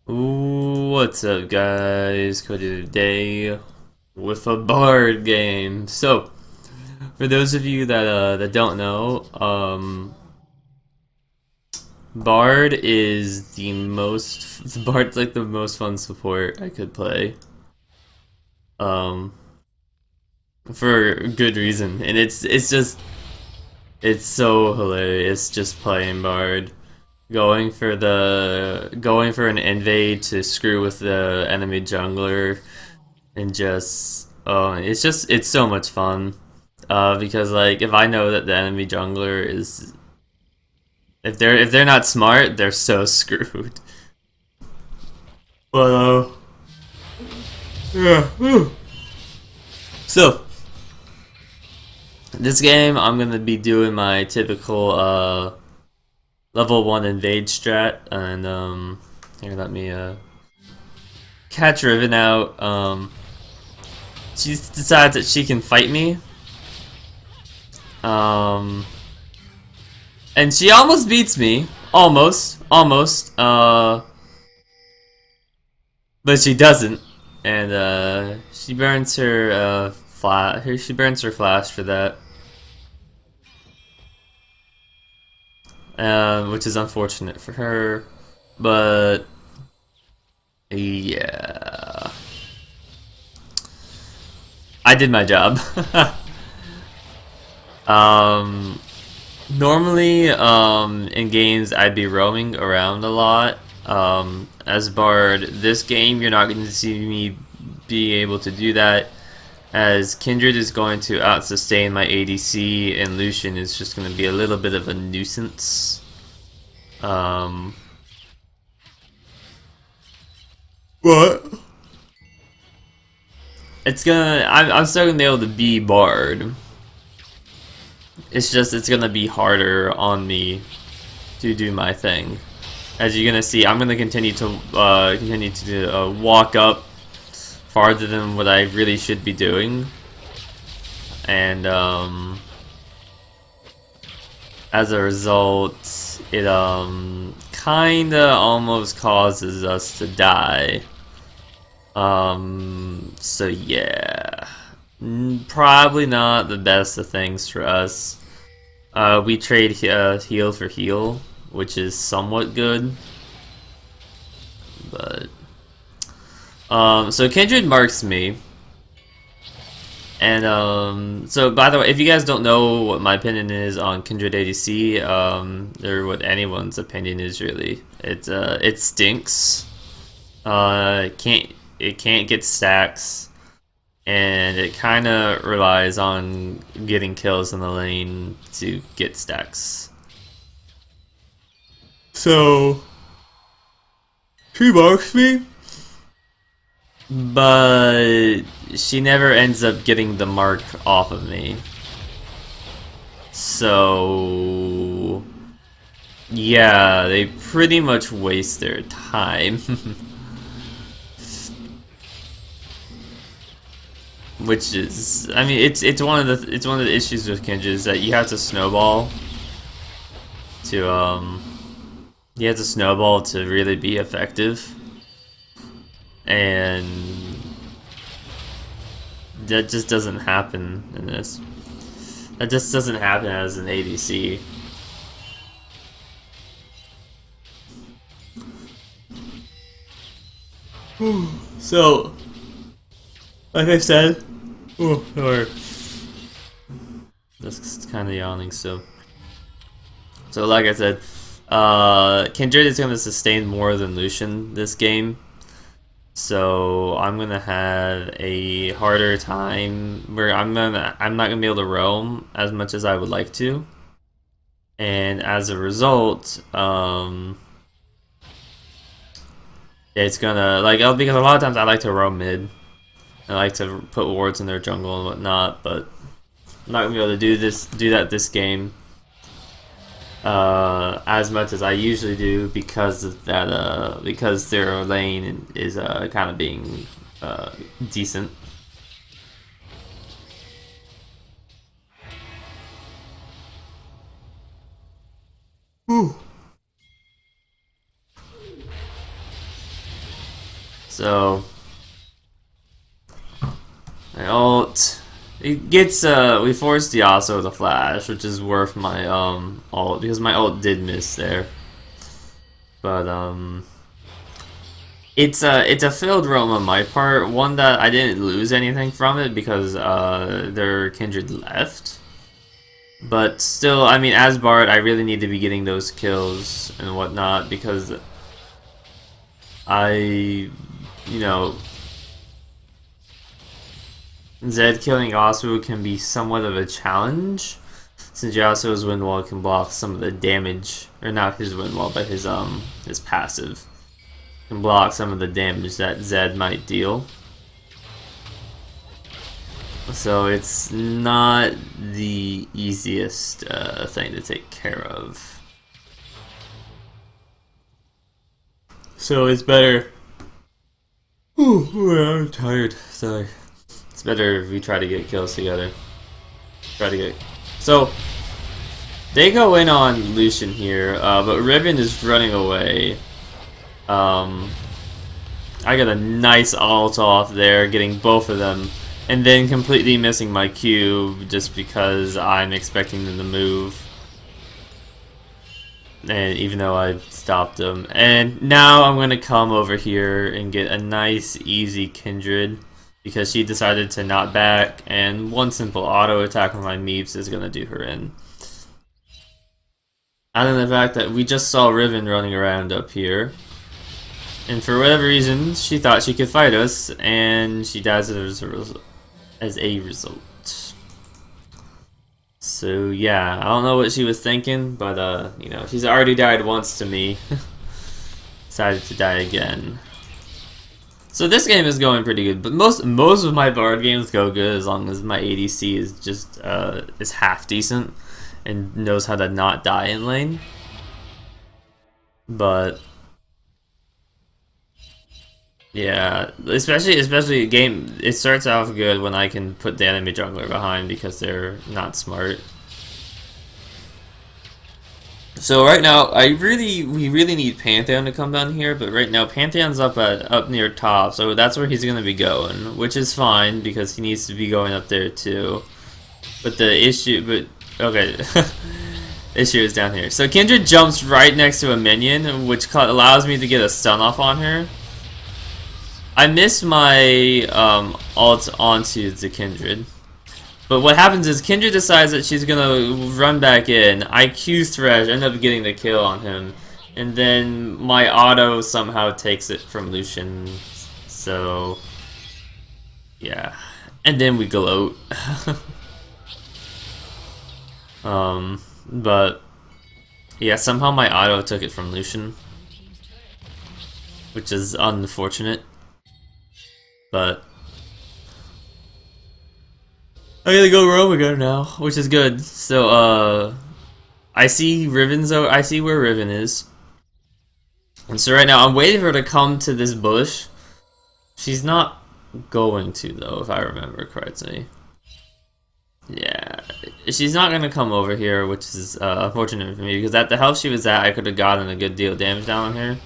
Ooh, what's up, guys? Cody today with a Bard game. So, for those of you that don't know, Bard is the most Bard's like the most fun support I could play. Um, for good reason, and it's so hilarious just playing Bard. Going for an invade to screw with the enemy jungler and just it's so much fun. Because like if I know that the enemy jungler is if they're not smart, they're so screwed. But yeah. So this game I'm gonna be doing my typical level 1 invade strat, and here, let me catch Riven out. She decides that she can fight me. Um, and she almost beats me. Almost. But she doesn't. And she burns her flash. She burns her flash for that. Which is unfortunate for her. But yeah, I did my job. um, Normally, in games, I'd be roaming around a lot. As Bard, this game, you're not going to see me be able to do that, as Kindred is going to out-sustain my ADC, and Lucian is just going to be a little bit of a nuisance. Um, but I'm still going to be able to be Bard. It's just, it's going to be harder on me to do my thing. As you're gonna see, I'm gonna continue to walk up farther than what I really should be doing, and as a result, it kinda almost causes us to die. So yeah, probably not the best of things for us. We trade heal for heal, which is somewhat good, but so Kindred marks me, and so by the way, if you guys don't know what my opinion is on Kindred ADC, or what anyone's opinion is really, it stinks. It can't get stacks, and it kind of relies on getting kills in the lane to get stacks. So she marks me, but she never ends up getting the mark off of me. So yeah, they pretty much waste their time. Which is, I mean, it's one of the issues with Kindred is that to you have to snowball to really be effective, and that just doesn't happen in this. That just doesn't happen as an ADC. So, like I said, oh, sorry. That's kind of yawning still. So, like I said, Kindred is going to sustain more than Lucian this game. So I'm gonna have a harder time where I'm not gonna be able to roam as much as I would like to, and as a result, it's gonna because a lot of times I like to roam mid. I like to put wards in their jungle and whatnot, but I'm not gonna be able to do that this game as much as I usually do because of that because their lane is kind of being decent. Ooh. So my ult, it gets we forced Yasuo to flash, which is worth my ult because my ult did miss there. But it's a failed roam on my part. One that I didn't lose anything from it because their Kindred left. But still, I mean, as Bard, I really need to be getting those kills and whatnot because you know, Zed killing Yasuo can be somewhat of a challenge since Yasuo's wind wall can block some of the damage, or not his wind wall, but his passive can block some of the damage that Zed might deal. So it's not the easiest thing to take care of. So it's better. Ooh, I'm tired. Sorry. It's better if we try to get kills together. So they go in on Lucian here, but Riven is running away. I got a nice ult off there, getting both of them. And then completely missing my Q just because I'm expecting them to move. And even though I stopped them. And now I'm going to come over here and get a nice easy Kindred. Because she decided to not back. And one simple auto attack on my Meeps is going to do her in. And then the fact that we just saw Riven running around up here. And for whatever reason, she thought she could fight us. And she dies as a result. So yeah, I don't know what she was thinking, but you know, she's already died once to me. Decided to die again. So this game is going pretty good, but most of my Bard games go good as long as my ADC is just is half decent and knows how to not die in lane. But yeah, especially a game. It starts off good when I can put the enemy jungler behind because they're not smart. So right now, we really need Pantheon to come down here, but right now Pantheon's up near top, so that's where he's gonna be going, which is fine because he needs to be going up there too. But the issue, okay, issue is down here. So Kindred jumps right next to a minion, which allows me to get a stun off on her. I missed my ult onto the Kindred. But what happens is Kindred decides that she's gonna run back in. I Q Thresh, end up getting the kill on him. And then my auto somehow takes it from Lucian. So yeah. And then we gloat. But yeah, somehow my auto took it from Lucian. Which is unfortunate. But I gotta go roam again now, which is good. So I see I see where Riven is. And so right now I'm waiting for her to come to this bush. She's not going to though, if I remember correctly. Yeah, she's not gonna come over here, which is unfortunate for me because at the health she was at, I could have gotten a good deal of damage down on her.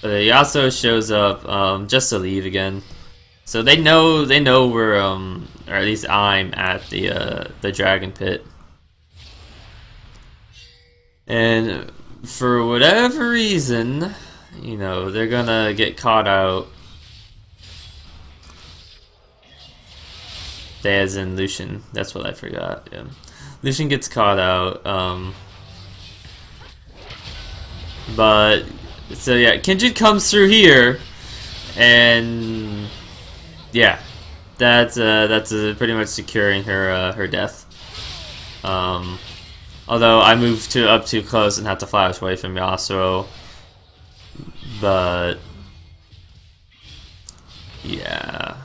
But Yasuo shows up just to leave again. So they know we're or at least I'm at the dragon pit. And for whatever reason, you know, they're gonna get caught out. They as in Lucian, that's what I forgot. Yeah. Lucian gets caught out. But so yeah, Kindred comes through here and yeah, that's pretty much securing her death. Although I moved up too close and had to flash away from Yasuo, but yeah.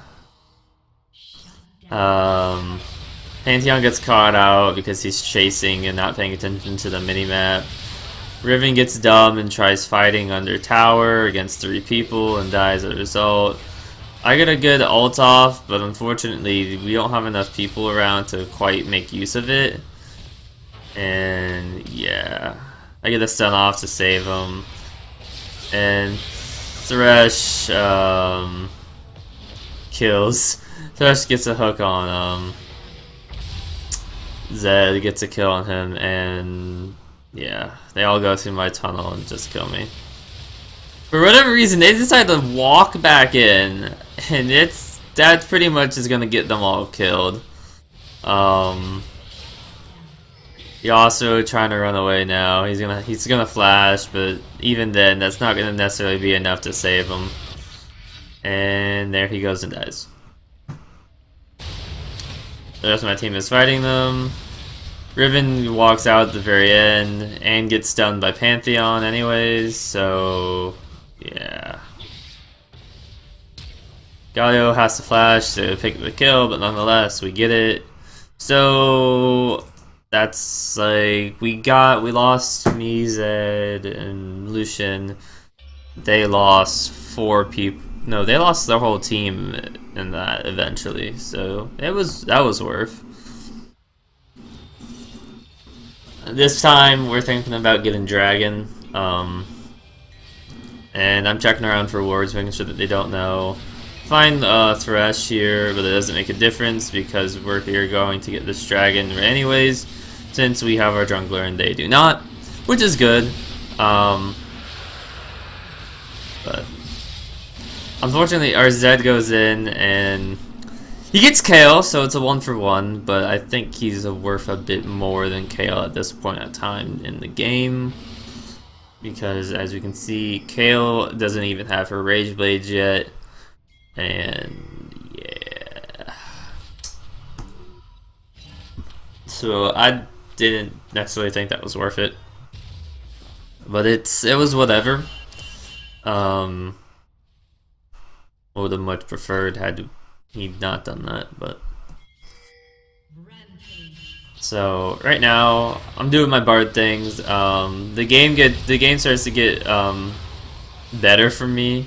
Pantheon gets caught out because he's chasing and not paying attention to the minimap. Riven gets dumb and tries fighting under tower against 3 people and dies as a result. I get a good ult off, but unfortunately we don't have enough people around to quite make use of it. And yeah, I get a stun off to save him. And Thresh kills. Thresh gets a hook on Zed, gets a kill on him, and yeah, they all go through my tunnel and just kill me. For whatever reason, they decide to walk back in, and that pretty much is gonna get them all killed. Yasuo trying to run away now. He's gonna flash, but even then, that's not gonna necessarily be enough to save him. And there he goes and dies. The rest of my team is fighting them. Riven walks out at the very end and gets stunned by Pantheon anyways, so yeah. Galio has to flash to pick the kill, but nonetheless, we get it. So that's like we lost me, Zed, and Lucian. They lost 4 people. No, they lost their whole team in that eventually. So that was worth. This time we're thinking about getting Dragon. And I'm checking around for wards, making sure that they don't know. Find Thresh here, but it doesn't make a difference because we're here going to get this Dragon anyways, since we have our jungler and they do not, which is good. But unfortunately, our Zed goes in and he gets Kayle, so it's a 1-for-1. But I think he's worth a bit more than Kayle at this point in time in the game, because as you can see, Kayle doesn't even have her Rage Blades yet, and yeah. So I didn't necessarily think that was worth it, but it was whatever. Would have much preferred had he not done that, but so right now I'm doing my Bard things. The game starts to get better for me,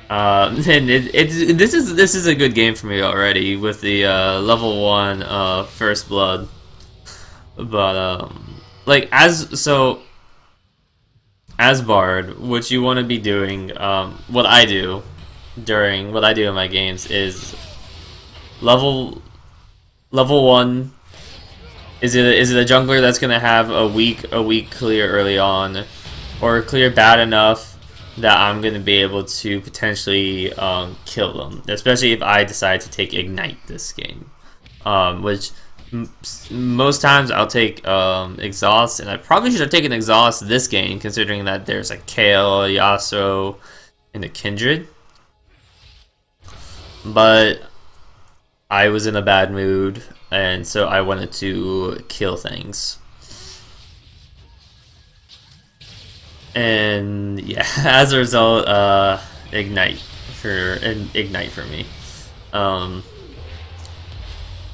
and this is a good game for me already with the level 1 First Blood, but like as Bard, what you want to be doing, what I do in my games is level 1. Is it a jungler that's gonna have a weak clear early on, or clear bad enough that I'm gonna be able to potentially kill them, especially if I decide to take Ignite this game, which most times I'll take Exhaust, and I probably should have taken Exhaust this game considering that there's a Kayle, Yasuo, and a Kindred. But I was in a bad mood, and so I wanted to kill things. And yeah, as a result, Ignite for me.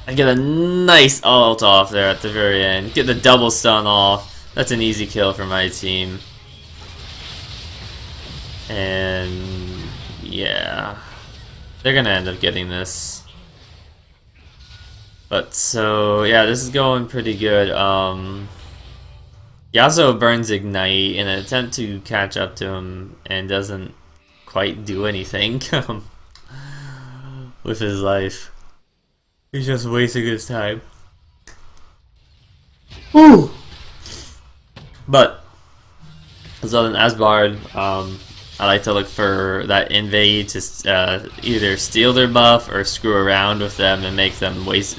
I get a nice ult off there at the very end. Get the double stun off. That's an easy kill for my team. And yeah, they're gonna end up getting this. But so yeah, this is going pretty good. Yasuo burns Ignite in an attempt to catch up to him and doesn't quite do anything with his life. He's just wasting his time. Woo! But so then as Bard, I like to look for that invade to either steal their buff or screw around with them and make them waste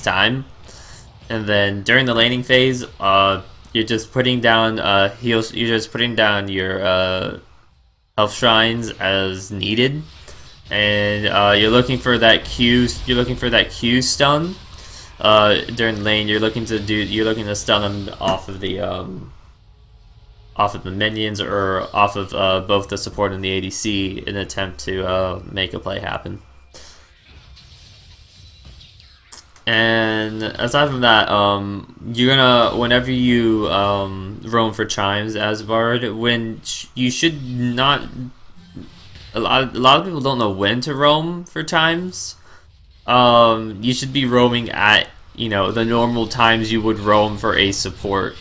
time. And then during the laning phase, you're just putting down heals. You're just putting down your health shrines as needed, and you're looking for that Q. You're looking for that Q stun during the lane. You're looking to stun them off of the minions or off of both the support and the ADC in an attempt to make a play happen. And aside from that, you're gonna, whenever you roam for chimes as Bard, when you should not, a lot of people don't know when to roam for chimes. You should be roaming at, the normal times you would roam for a support.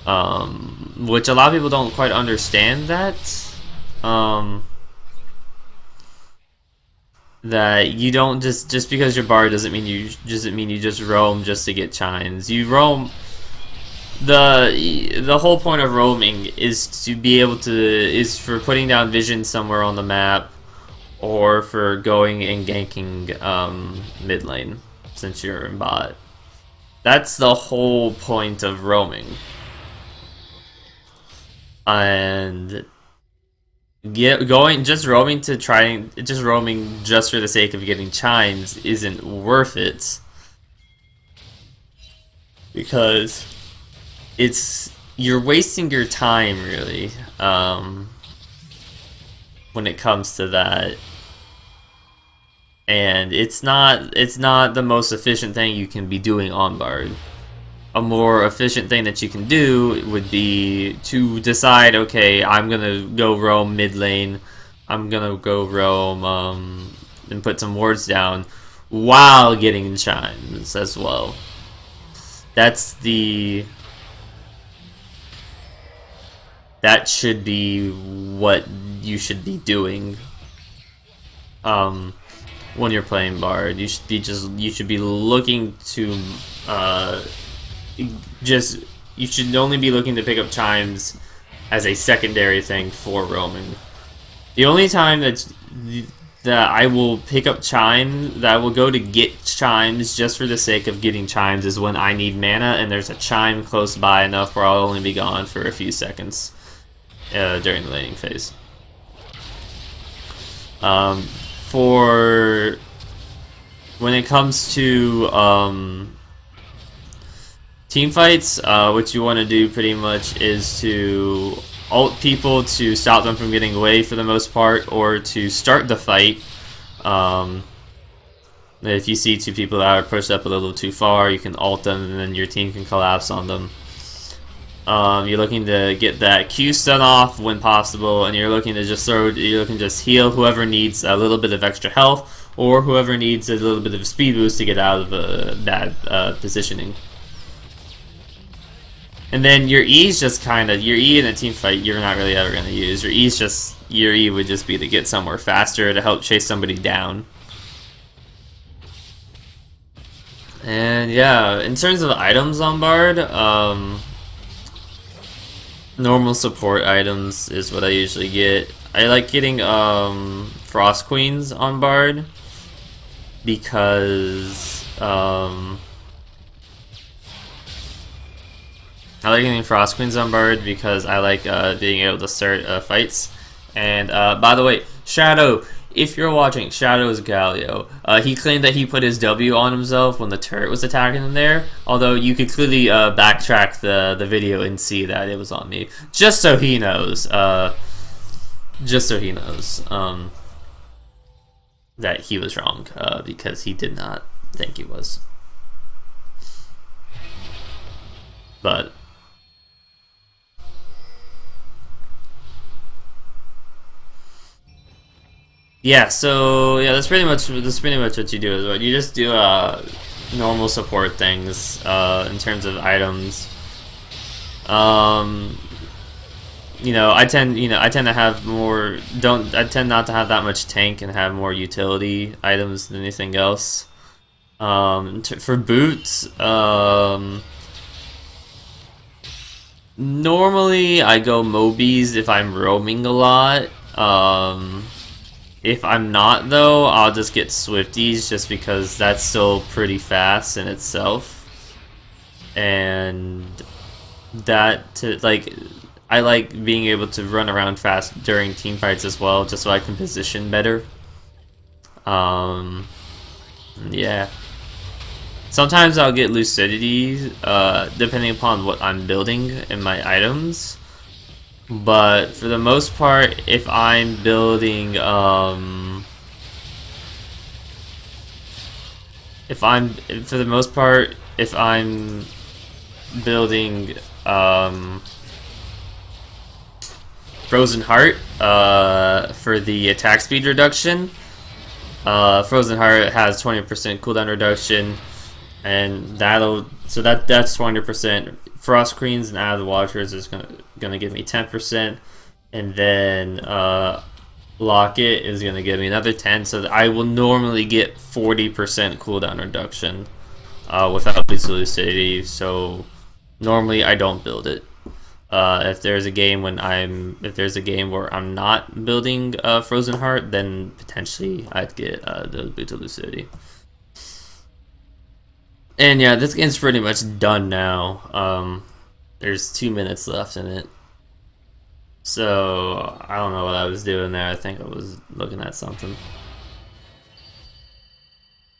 which a lot of people don't quite understand that. That you don't just because you're bard doesn't mean you just roam just to get chimes. You roam. The whole point of roaming is to be able to is for putting down vision somewhere on the map, or for going and ganking mid lane since you're in bot. That's the whole point of roaming. And just roaming just for the sake of getting chimes isn't worth it, because you're wasting your time really when it comes to that, and it's not the most efficient thing you can be doing on bard. A more efficient thing that you can do would be to decide, okay, I'm gonna go roam mid lane, I'm gonna go roam and put some wards down while getting chimes as well. That should be what you should be doing when you're playing bard. You should be looking to you should only be looking to pick up chimes as a secondary thing for roaming. The only time that I will pick up chime, that I will go to get chimes just for the sake of getting chimes, is when I need mana and there's a chime close by enough where I'll only be gone for a few seconds during the laning phase. For when it comes to team fights, what you want to do pretty much is to ult people to stop them from getting away for the most part, or to start the fight. If you see two people that are pushed up a little too far, you can ult them and then your team can collapse on them. You're looking to get that Q stun off when possible, and you're looking to just heal whoever needs a little bit of extra health, or whoever needs a little bit of a speed boost to get out of bad positioning. And then your E is just your E in a team fight you're not really ever going to use. Your E would just be to get somewhere faster to help chase somebody down. And yeah, in terms of items on bard, normal support items is what I usually get. I like getting Frost Queens on bard because I like getting Frost Queens on bard because I like being able to start fights. And by the way, Shadow, if you're watching, Shadow is Galio. He claimed that he put his W on himself when the turret was attacking him there, although you could clearly backtrack the video and see that it was on me. Just so he knows. That he was wrong, because he did not think he was. But yeah, so yeah, that's pretty much what you do as well. You just do normal support things in terms of items. I tend to have more. I tend not to have that much tank and have more utility items than anything else. For boots, normally I go Mobies if I'm roaming a lot. If I'm not, though, I'll just get Swifties just because that's still pretty fast in itself. And I like being able to run around fast during team fights as well, just so I can position better. Yeah. Sometimes I'll get Lucidity, depending upon what I'm building in my items. But for the most part, if I'm building, Frozen Heart, for the attack speed reduction. Frozen Heart has 20% cooldown reduction, and that's 20% Frost Queens and Eye of the Watchers is gonna give me 10%, and then Locket is gonna give me another 10. So I will normally get 40% cooldown reduction without Boots of Lucidity. So normally I don't build it. If there's a game where I'm not building Frozen Heart, then potentially I'd get the Boots of Lucidity. And yeah, this game's pretty much done now. There's 2 minutes left in it. So I don't know what I was doing there. I think I was looking at something.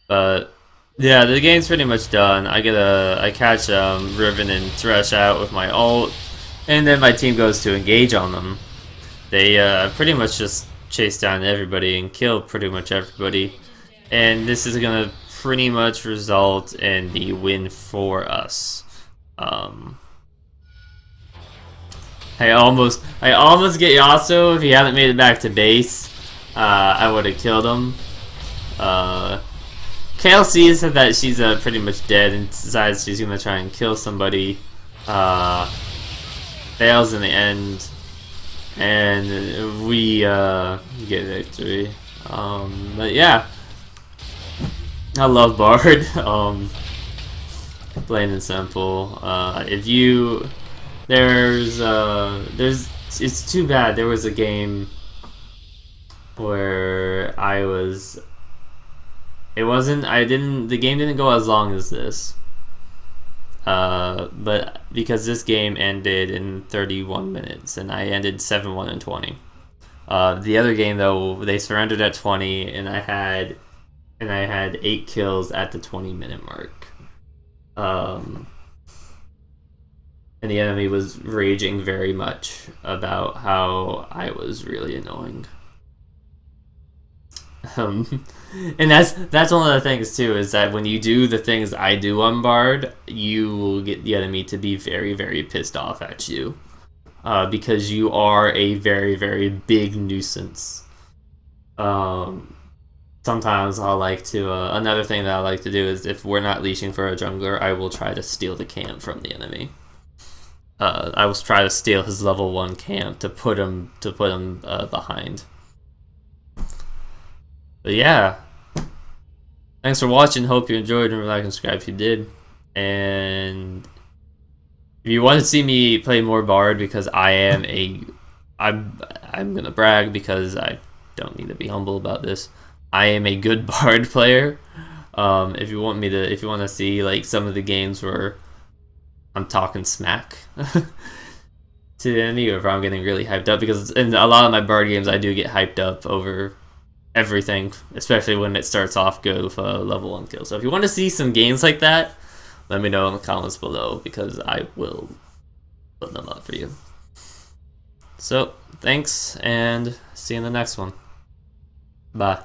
But yeah, the game's pretty much done. I catch Riven and Thresh out with my ult, and then my team goes to engage on them. They pretty much just chase down everybody and kill pretty much everybody. And this is gonna pretty much result in the win for us. I almost get Yasuo. If he hadn't made it back to base, I would have killed him. KLC said that she's pretty much dead and decides she's gonna try and kill somebody. Fails in the end, and we get victory. But yeah, I love Bard. Plain and simple. It's too bad there was a game where the game didn't go as long as this. But because this game ended in 31 minutes and I ended 7-1 and 20. The other game though, they surrendered at 20 and I had 8 kills at the 20-minute mark. And the enemy was raging very much about how I was really annoying. And that's one of the things too, is that when you do the things I do on Bard, you will get the enemy to be very, very pissed off at you. Because you are a very, very big nuisance. Sometimes I'll like to, another thing that I like to do is if we're not leashing for a jungler, I will try to steal the camp from the enemy. I will try to steal his level 1 camp to put him behind. But yeah, thanks for watching. Hope you enjoyed. Remember to like and subscribe if you did. And if you want to see me play more Bard, because I'm gonna brag because I don't need to be humble about this. I am a good Bard player. If you want to see like some of the games where I'm talking smack to the enemy, or if I'm getting really hyped up, because in a lot of my Bard games I do get hyped up over everything, especially when it starts off good with a level 1 kill. So if you want to see some games like that, let me know in the comments below, because I will put them up for you. So thanks, and see you in the next one. Bye.